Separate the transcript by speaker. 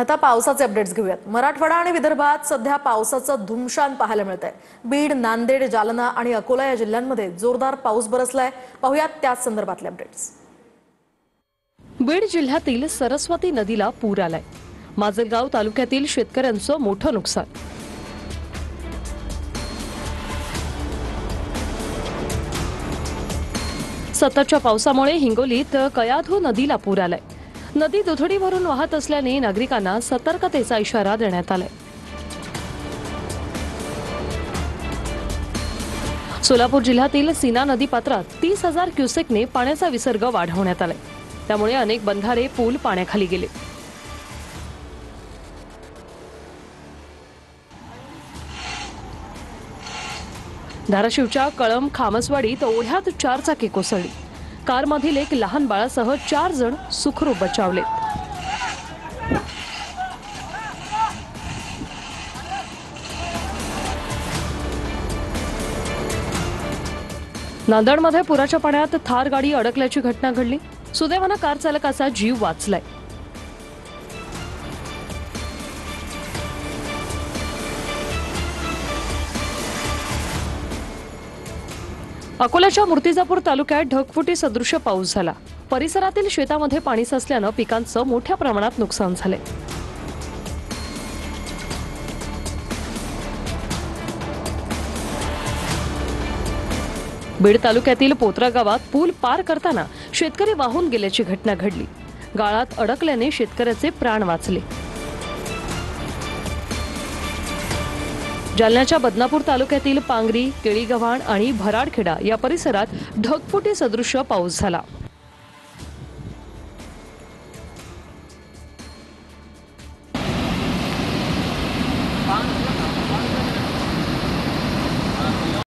Speaker 1: आता पावसाचे अपडेट्स घेऊयात। मराठवाडा आणि विदर्भात सध्या पावसाचं धुमशान पाहायला मिळतंय। बीड, नांदेड, जालना आणि अकोला या जिल्ह्यांमध्ये जोरदार पाऊस बरसलाय। पाहूयात त्याच संदर्भातले अपडेट्स।
Speaker 2: बीड जिल्ह्यातील सरस्वती नदीला पूर आलाय। माजलगाव तालुक्यातील शेतकऱ्यांचं मोठं नुकसान। सततच्या पावसामुळे हिंगोलीत कयाधू नदीला पूर आलाय। नदी दुथडी भरून वाहत असल्याने नागरिकांना सतर्कतेचा इशारा देण्यात आलाय। सोलापूर जिल्ह्यातील सीना नदी पात्रात 30,000 क्युसेकने पाण्याचा विसर्ग वाढवण्यात आलाय। त्यामुळे अनेक बंधारे पूल पाण्याखाली गेले। धाराशिवच्या कळंब खामसवाडीत ओढ्यात 4 चाकी कोसळली। कारमधील एक लहान बाळासह 4 जण सुखरूप बचावले। नांदेडमध्ये पुराच्या पाण्यात थार गाडी अडकल्याची घटना घडली। सुदैवाने कार चालकाचा जीव वाचलाय। अकोल्याच्या मूर्तिजापूर तालुक्यात ढगफुटी सदृश्य पाऊस झाला। परिसरातील शेतामध्ये पाणी साचल्याने पिकांचं मोठ्या प्रमाणात नुकसान झाले। बीड तालुक्यातील पोत्रा गावात पूल पार करताना शेतकरी वाहून गेल्याची घटना घडली। गाळात अडकल्याने शेतकऱ्याचे प्राण वाचले। जालन्याच्या बदनापूर तालुक्यातील पांगरी, केळीगव्हाण आणि भराडखेडा या परिसरात ढगफुटी सदृश्य पाऊस झाला।